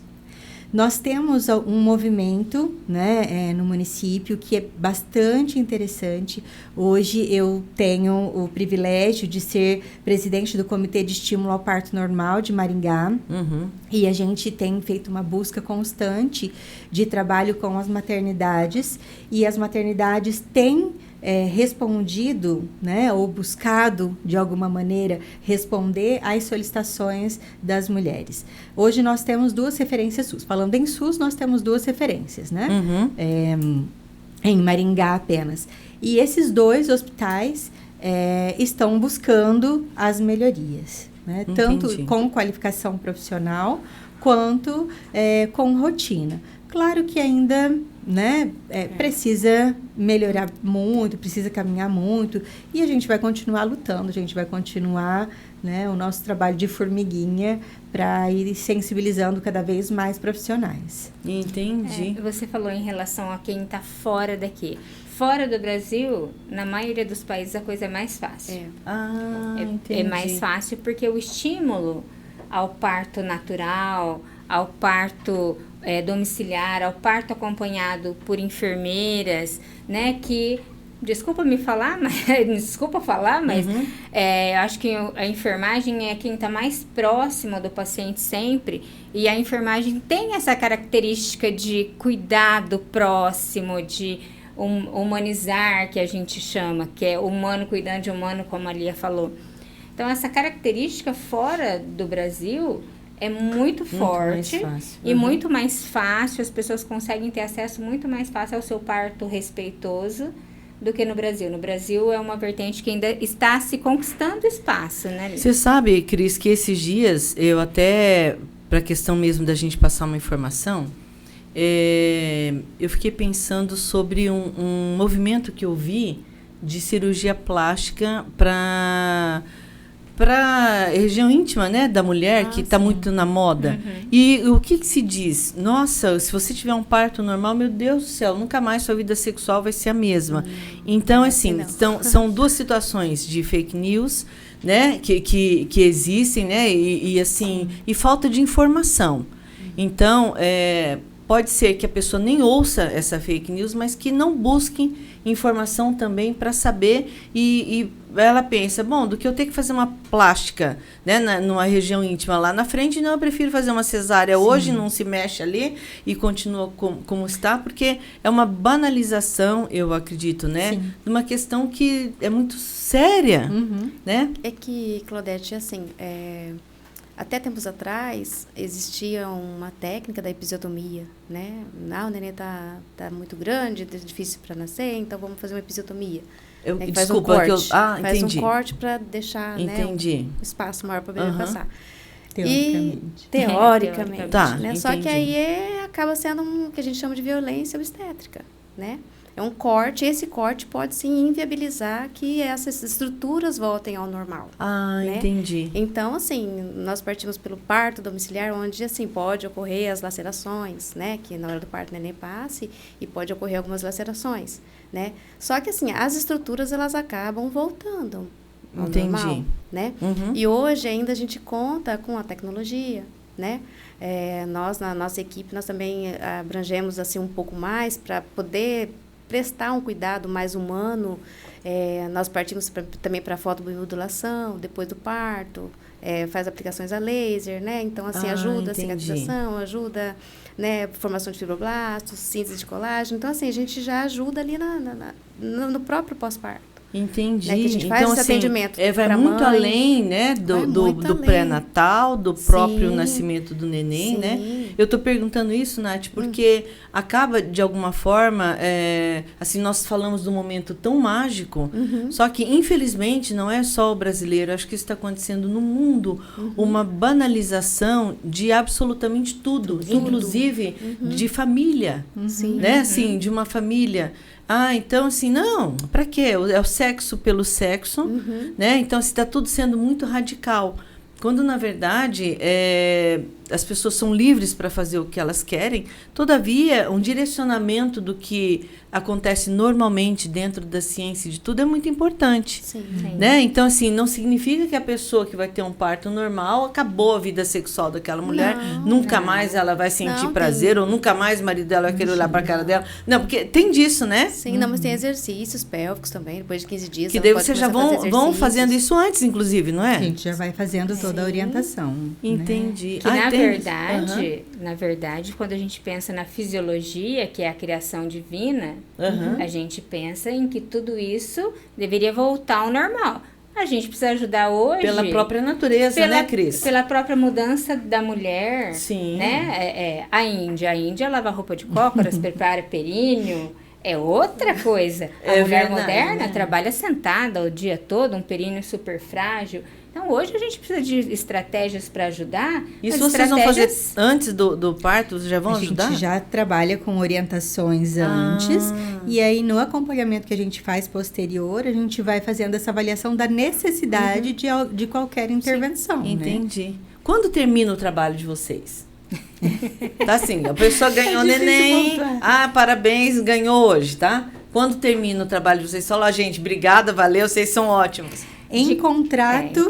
Nós temos um movimento, né, no município que é bastante interessante. Hoje eu tenho o privilégio de ser presidente do Comitê de Estímulo ao Parto Normal de Maringá. E a gente tem feito uma busca constante de trabalho com as maternidades. E as maternidades têm respondido, né, ou buscado, de alguma maneira, responder às solicitações das mulheres. Hoje nós temos 2 referências SUS. Falando em SUS, nós temos 2 referências, né? Em Maringá apenas. E esses 2 hospitais estão buscando as melhorias, né? Tanto com qualificação profissional, quanto com rotina. Claro que ainda, né, precisa melhorar muito, precisa caminhar muito, e a gente vai continuar lutando, a gente vai continuar, né, o nosso trabalho de formiguinha para ir sensibilizando cada vez mais profissionais. Entendi. Você falou em relação a quem está fora daqui. Fora do Brasil, na maioria dos países, a coisa é mais fácil. É mais fácil porque o estímulo ao parto natural, ao parto domiciliar, ao parto acompanhado por enfermeiras, né, que... Desculpa falar, mas eu acho que a enfermagem é quem está mais próximo do paciente sempre, e a enfermagem tem essa característica de cuidado próximo, de humanizar, que a gente chama, que é humano cuidando de humano, como a Lia falou. Então, essa característica fora do Brasil é muito forte e muito mais fácil, as pessoas conseguem ter acesso muito mais fácil ao seu parto respeitoso do que no Brasil. No Brasil é uma vertente que ainda está se conquistando espaço, né, Lívia? Você sabe, Cris, que esses dias, eu até, para a questão mesmo da gente passar uma informação, eu fiquei pensando sobre um movimento que eu vi de cirurgia plástica para região íntima, né, da mulher, que está muito na moda. E o que se diz? Nossa, se você tiver um parto normal, meu Deus do céu, nunca mais sua vida sexual vai ser a mesma. Então, assim, são duas situações de fake news, né, que existem, né, e assim, e falta de informação. Então, pode ser que a pessoa nem ouça essa fake news, mas que não busque informação também para saber e ela pensa, bom, do que eu ter que fazer uma plástica, né, numa região íntima lá na frente, não, eu prefiro fazer uma cesárea hoje, não se mexe ali e continua como está, porque é uma banalização, eu acredito, né, de uma questão que é muito séria, né? É que, Claudete, assim, até tempos atrás, existia uma técnica da episiotomia, né? O neném tá muito grande, é difícil para nascer, então vamos fazer uma episiotomia. Desculpa, faz um corte para deixar, né, um espaço maior para o bebê passar. Teoricamente. Tá, né? Só que aí acaba sendo o que a gente chama de violência obstétrica, né? É um corte, esse corte pode sim inviabilizar que essas estruturas voltem ao normal. Né? Entendi. Então, assim, nós partimos pelo parto domiciliar, onde, assim, pode ocorrer as lacerações, né? Que na hora do parto o neném passe e pode ocorrer algumas lacerações, né? Só que, assim, as estruturas, elas acabam voltando ao normal, né? E hoje ainda a gente conta com a tecnologia, né? Nós, na nossa equipe, nós também abrangemos, assim, um pouco mais para poder prestar um cuidado mais humano. Nós partimos também para a fotobiomodulação, depois do parto, faz aplicações a laser, né? Então, assim, ajuda a cicatrização, ajuda, né, formação de fibroblastos, síntese de colágeno. Então, assim, a gente já ajuda ali no próprio pós-parto. Entendi. Né, que a gente faz então, esse atendimento vai muito além, né, do pré-natal, do próprio nascimento do neném, né? Eu estou perguntando isso, Nath, porque acaba, de alguma forma, assim, nós falamos de um momento tão mágico, só que, infelizmente, não é só o brasileiro, acho que isso está acontecendo no mundo, uma banalização de absolutamente tudo. Inclusive de família, né? Assim, de uma família. Então, assim, não, para quê? É o sexo pelo sexo, né? Então, assim, está tudo sendo muito radical. Quando, na verdade, as pessoas são livres para fazer o que elas querem, todavia, um direcionamento do que acontece normalmente dentro da ciência de tudo é muito importante. Né? Então, assim, não significa que a pessoa que vai ter um parto normal acabou a vida sexual daquela mulher, nunca mais ela vai sentir prazer, ou nunca mais o marido dela vai querer olhar para a cara dela. Não, porque tem disso, né? Sim, mas tem exercícios pélvicos também, depois de 15 dias. Que daí vocês já vão fazendo isso antes, inclusive, não é? A gente já vai fazendo toda a orientação. Entendi. Que, na verdade, quando a gente pensa na fisiologia, que é a criação divina, a gente pensa em que tudo isso deveria voltar ao normal. A gente precisa ajudar hoje... Pela própria natureza, né, Cris? Pela própria mudança da mulher. Sim. Né? A Índia lava roupa de cócoras, prepara períneo. É outra coisa. A mulher moderna trabalha sentada o dia todo, um períneo super frágil. Então, hoje a gente precisa de estratégias para ajudar. Isso vocês vão fazer antes do parto? Vocês já vão ajudar? A gente já trabalha com orientações antes. E aí, no acompanhamento que a gente faz posterior, a gente vai fazendo essa avaliação da necessidade de qualquer intervenção. Entendi. Né? Quando termina o trabalho de vocês? Tá assim, a pessoa ganhou neném. Parabéns, ganhou hoje, tá? Quando termina o trabalho de vocês, falam, gente, obrigada, valeu, vocês são ótimos. Em contrato,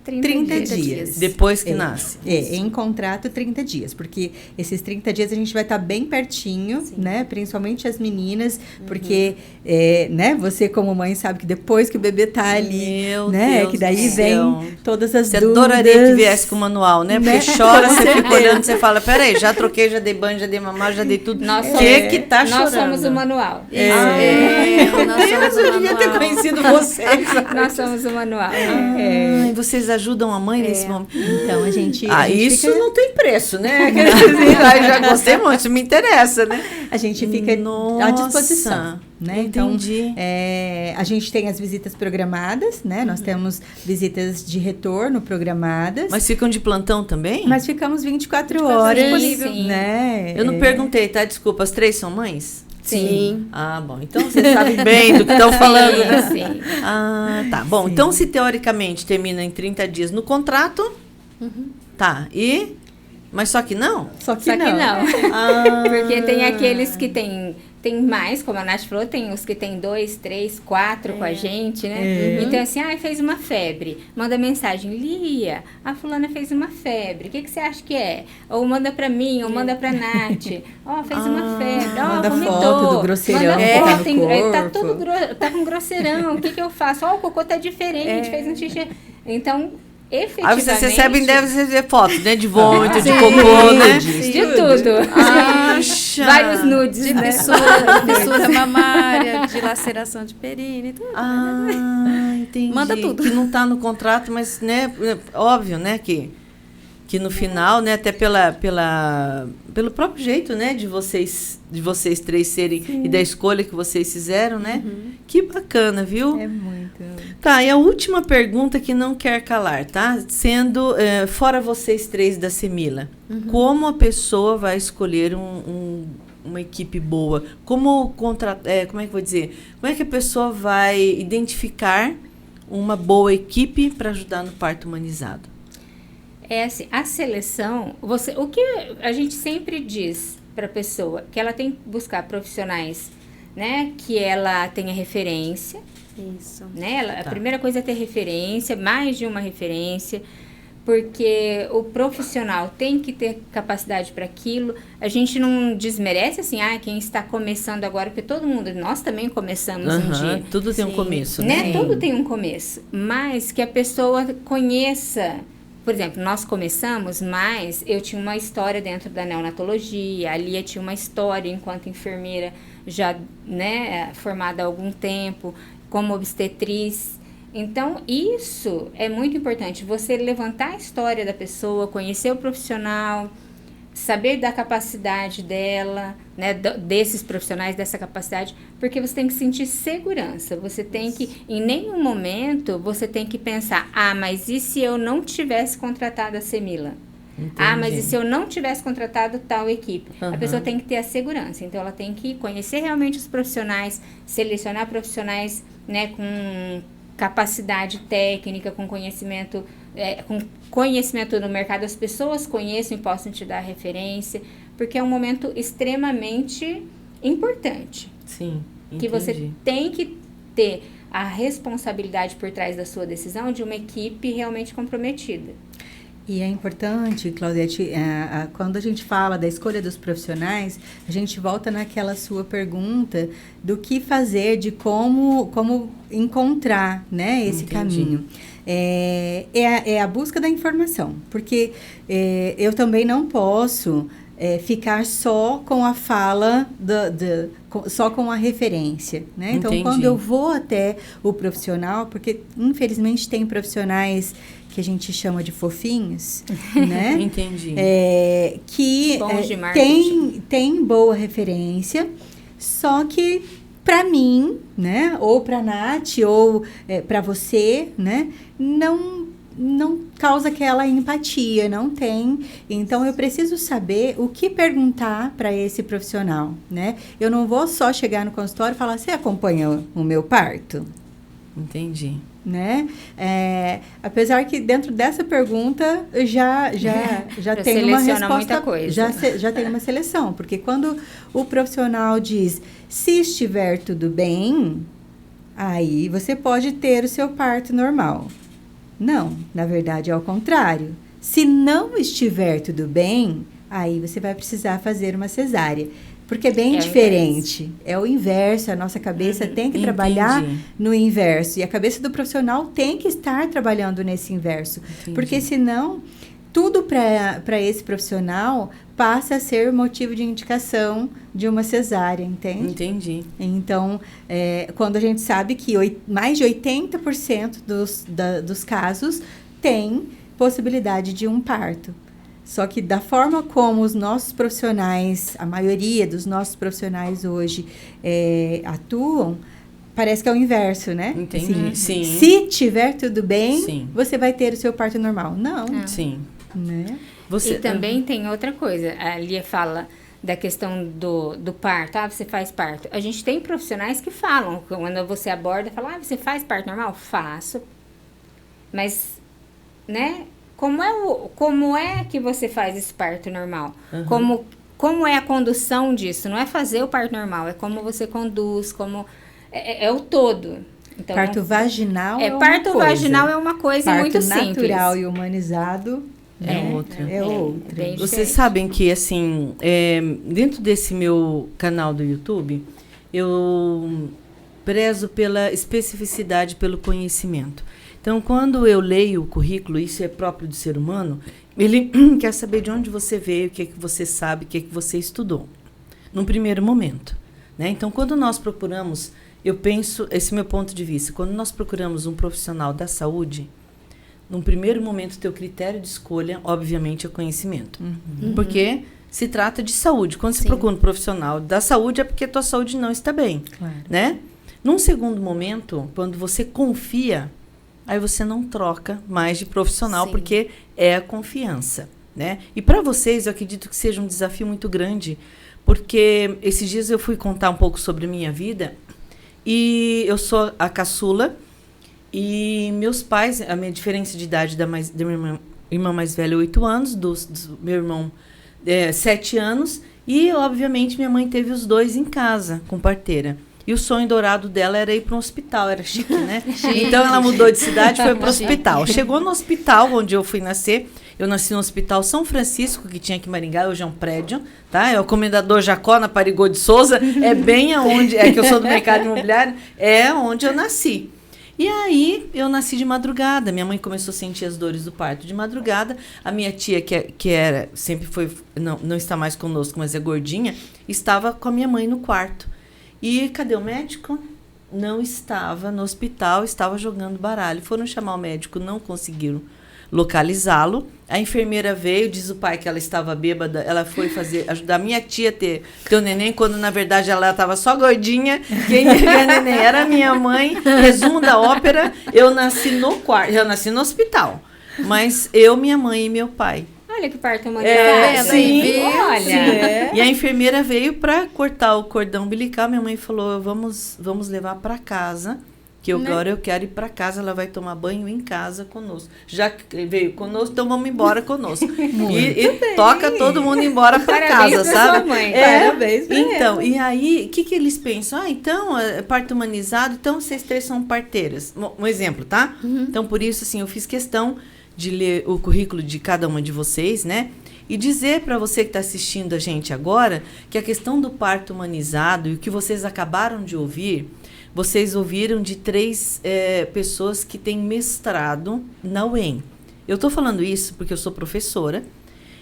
30 dias. Depois que nasce. Em contrato 30 dias, porque esses 30 dias a gente vai estar bem pertinho, né? Principalmente as meninas, porque, né? Você como mãe sabe que depois que o bebê tá ali, né? Que daí vem todas as dúvidas. Você adoraria que viesse com o manual, né? Porque chora, você fica olhando, você fala, peraí, já troquei, já dei banho, já dei mamar, já dei tudo. Nós que tá chorando? Nós somos o manual. Eu devia ter conhecido vocês. Nós somos o manual. E vocês ajudam a mãe nesse momento? Então, a gente isso fica... não tem preço, né? Já gostei muito, isso me interessa, né? A gente fica à disposição. Né? Entendi. Então, a gente tem as visitas programadas, né? Nós temos visitas de retorno programadas. Mas ficam de plantão também? Mas ficamos 24 horas. Disponível. Né? Eu não perguntei, tá? Desculpa, as 3 são mães? Sim. Ah, bom. Então, vocês sabem bem do que estão falando, né? Sim. Ah, tá. Bom, então, se teoricamente termina em 30 dias no contrato, tá. Mas só que não? Só que não. Porque tem aqueles que tem mais, como a Nath falou, tem os que tem 2, 3, 4 com a gente, né? Então, assim, fez uma febre. Manda mensagem, Lia, a fulana fez uma febre. O que você acha que é? Ou manda pra mim, ou manda pra Nath. Fez uma febre. Manda vomitou. Foto do grosseirão manda que foto, tá no tá corpo. todo tá com grosseirão. O que eu faço? O cocô tá diferente, fez um xixi. Então... Aí vocês recebem, deve receber fotos, né? De vômito, de cocô, né? De tudo. Vários nudes, de né? fissura mamária, de laceração de períneo, tudo. Entendi. Manda tudo. Que não tá no contrato, mas, né? Óbvio, né? Que no final, né? Até pelo próprio jeito, né? De vocês 3 serem e da escolha que vocês fizeram, né? Que bacana, viu? É muito. Tá, e a última pergunta que não quer calar, tá? Sendo, fora vocês 3 da Semila, como a pessoa vai escolher uma equipe boa? Como é que eu vou dizer? Como é que a pessoa vai identificar uma boa equipe para ajudar no parto humanizado? Assim, a seleção, o que a gente sempre diz para a pessoa, que ela tem que buscar profissionais, né, que ela tenha referência. Isso. Né? A primeira coisa é ter referência, mais de uma referência, porque o profissional tem que ter capacidade para aquilo. A gente não desmerece assim, quem está começando agora, porque todo mundo, nós também começamos um dia. Tudo tem um começo, né? Tudo tem um começo, mas que a pessoa conheça. Por exemplo, nós começamos, mas eu tinha uma história dentro da neonatologia, a Lia tinha uma história enquanto enfermeira já, né, formada há algum tempo, como obstetriz. Então, isso é muito importante, você levantar a história da pessoa, conhecer o profissional, saber da capacidade dela, né, desses profissionais, dessa capacidade, porque você tem que sentir segurança, você tem que, em nenhum momento, você tem que pensar, mas e se eu não tivesse contratado a Semila? Entendi. Mas e se eu não tivesse contratado tal equipe? A pessoa tem que ter a segurança, então ela tem que conhecer realmente os profissionais, selecionar profissionais, né, com capacidade técnica, com conhecimento no mercado, as pessoas conheçam e possam te dar referência, porque é um momento extremamente importante. Sim, entendi. Que você tem que ter a responsabilidade por trás da sua decisão de uma equipe realmente comprometida. E é importante, Claudete, quando a gente fala da escolha dos profissionais, a gente volta naquela sua pergunta do que fazer, de como encontrar, né, esse caminho. É a busca da informação, porque eu também não posso ficar só com a fala, só com a referência, né? Então, quando eu vou até o profissional, porque infelizmente tem profissionais que a gente chama de fofinhos, né? Entendi. Que tem boa referência, só que para mim, né? Ou para a Nath, ou para você, né? Não causa aquela empatia, não tem. Então, eu preciso saber o que perguntar para esse profissional, né? Eu não vou só chegar no consultório e falar, você acompanha o meu parto? Entendi. Né? Apesar que dentro dessa pergunta já tem uma resposta, muita coisa. Já tem uma seleção, porque quando o profissional diz se estiver tudo bem, aí você pode ter o seu parto normal. Não, na verdade é ao contrário. Se não estiver tudo bem, aí você vai precisar fazer uma cesárea. Porque é bem diferente. É o inverso. A nossa cabeça tem que trabalhar no inverso. E a cabeça do profissional tem que estar trabalhando nesse inverso. Entendi. Porque senão, tudo para esse profissional passa a ser motivo de indicação de uma cesárea, entende? Entendi. Então, quando a gente sabe que mais de 80% dos casos tem possibilidade de um parto. Só que da forma como os nossos profissionais, a maioria dos nossos profissionais hoje atuam, parece que é o inverso, né? Entendi. Assim, sim. Se tiver tudo bem, sim. você vai ter o seu parto normal. Não. Sim. Né? E também tem outra coisa. A Lia fala da questão do parto. Você faz parto. A gente tem profissionais que falam, quando você aborda, fala, você faz parto normal? Faço. Mas, né? Como é que você faz esse parto normal? Uhum. Como é a condução disso? Não é fazer o parto normal, é como você conduz, é o todo. Então, parto vaginal parto vaginal é uma coisa muito simples. Parto natural e humanizado é outra. Vocês sabem que, assim, dentro desse meu canal do YouTube, eu prezo pela especificidade, pelo conhecimento. Então, quando eu leio o currículo, isso é próprio do ser humano, ele quer saber de onde você veio, o que é que você sabe, o que é que você estudou, num primeiro momento. Né? Então, quando nós procuramos, eu penso, esse é o meu ponto de vista, quando nós procuramos um profissional da saúde, num primeiro momento, teu critério de escolha, obviamente, é o conhecimento. Uhum. Porque se trata de saúde. Quando você procura um profissional da saúde, é porque a tua saúde não está bem. Claro. Né? Num segundo momento, quando você confia, aí você não troca mais de profissional, sim, porque é a confiança, né? E para vocês, eu acredito que seja um desafio muito grande, porque esses dias eu fui contar um pouco sobre a minha vida, e eu sou a caçula, e meus pais, a minha diferença de idade da minha irmã mais velha, 8 anos, do meu irmão, 7 anos, e, obviamente, minha mãe teve os dois em casa, com parteira. E o sonho dourado dela era ir para um hospital, era chique, né? Então, ela mudou de cidade e foi para o hospital. Chegou no hospital onde eu fui nascer. Eu nasci no Hospital São Francisco, que tinha aqui em Maringá, hoje é um prédio, tá? É o Comendador Jacó, na Parigô de Souza. É bem aonde, que eu sou do mercado imobiliário, é onde eu nasci. E aí, eu nasci de madrugada. Minha mãe começou a sentir as dores do parto de madrugada. A minha tia, que era, sempre foi, não está mais conosco, mas é gordinha, estava com a minha mãe no quarto. E cadê o médico? Não estava no hospital, estava jogando baralho. Foram chamar o médico, não conseguiram localizá-lo. A enfermeira veio, diz o pai que ela estava bêbada, ela foi ajudar a minha tia a ter o neném, quando na verdade ela estava só gordinha. Quem teve neném era a minha mãe. Resumo da ópera, eu nasci no quarto, eu nasci no hospital. Mas eu, minha mãe e meu pai. Olha que parto humanizado. Sim, olha. Sim. E a enfermeira veio para cortar o cordão umbilical. Minha mãe falou, vamos levar para casa, que agora eu quero ir para casa. Ela vai tomar banho em casa conosco. Já que veio conosco, então vamos embora conosco. e toca todo mundo embora para casa, sabe? Sua mãe. Parabéns pra então, ela. E aí, o que eles pensam? Então, é parto humanizado, então vocês três são parteiras. Um exemplo, tá? Uhum. Então, por isso, assim, eu fiz questão de ler o currículo de cada uma de vocês, né? E dizer para você que está assistindo a gente agora que a questão do parto humanizado e o que vocês acabaram de ouvir, vocês ouviram de 3 pessoas que têm mestrado na UEM. Eu estou falando isso porque eu sou professora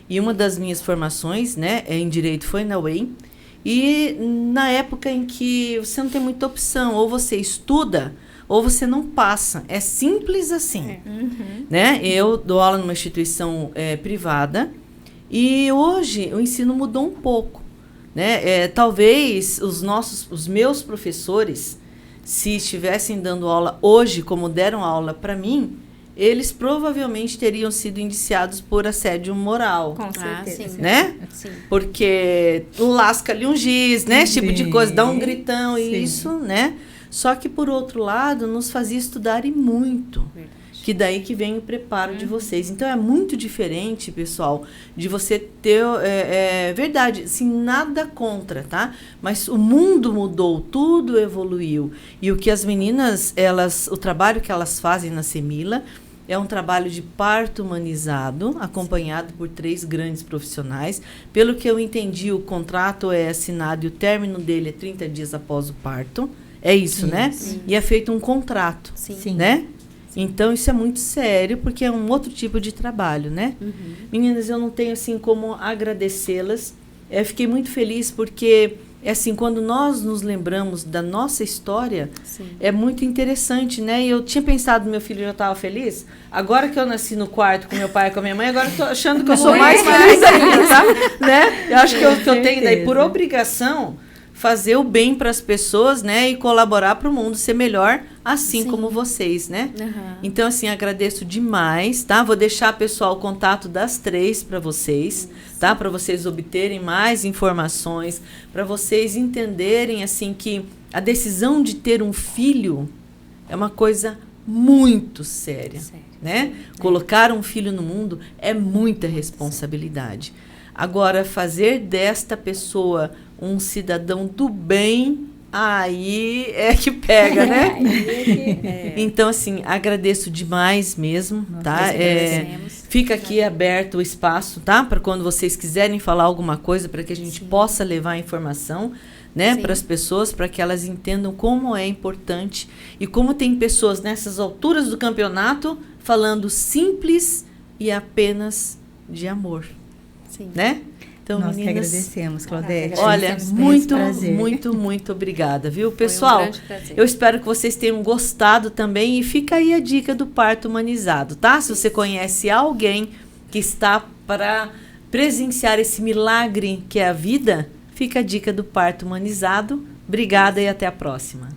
e uma das minhas formações, né, em Direito foi na UEM. E na época em que você não tem muita opção, ou você estuda ou você não passa. É simples assim. Né? Eu dou aula numa instituição privada e hoje o ensino mudou um pouco. Né? Talvez os meus professores, se estivessem dando aula hoje, como deram aula para mim, eles provavelmente teriam sido indiciados por assédio moral. Com certeza. Sim. Né? Sim. Porque lasca ali um giz, né? Esse tipo de coisa, dá um gritão, Sim. isso, né? Só que, por outro lado, nos fazia estudar e muito. Verdade. Que daí que vem o preparo de vocês. Então, é muito diferente, pessoal, de você ter... verdade, assim, nada contra, tá? Mas o mundo mudou, tudo evoluiu. E o que as meninas, o trabalho que elas fazem na Semilla é um trabalho de parto humanizado, acompanhado por 3 grandes profissionais. Pelo que eu entendi, o contrato é assinado e o término dele é 30 dias após o parto. É isso, né? Sim. E é feito um contrato, Sim. né? Então, isso é muito sério, porque é um outro tipo de trabalho, né? Meninas, eu não tenho, assim, como agradecê-las. Eu fiquei muito feliz porque, assim, quando nós nos lembramos da nossa história, é muito interessante, né? E eu tinha pensado, meu filho já estava feliz. Agora que eu nasci no quarto com meu pai e com a minha mãe, agora eu tô achando que eu sou mais feliz ainda, tá? Né? Eu acho que eu tenho, daí, por obrigação, fazer o bem para as pessoas, né? E colaborar para o mundo ser melhor, assim como vocês, né? Então, assim, agradeço demais, tá? Vou deixar, pessoal, o contato das 3 para vocês, tá? Para vocês obterem mais informações, para vocês entenderem, assim, que a decisão de ter um filho é uma coisa muito séria, né? Colocar um filho no mundo é muita responsabilidade. Agora, fazer desta pessoa um cidadão do bem, aí é que pega, né? Então, assim, agradeço demais mesmo, tá? Fica aqui aberto o espaço, tá? Para quando vocês quiserem falar alguma coisa, para que a gente possa levar a informação, né, para as pessoas, para que elas entendam como é importante e como tem pessoas nessas alturas do campeonato falando simples e apenas de amor, né? Então, nós meninas, que agradecemos, Claudete. Olha, muito obrigada, viu? Pessoal, eu espero que vocês tenham gostado também e fica aí a dica do parto humanizado, tá? Se você conhece alguém que está para presenciar esse milagre que é a vida, fica a dica do parto humanizado. Obrigada e até a próxima.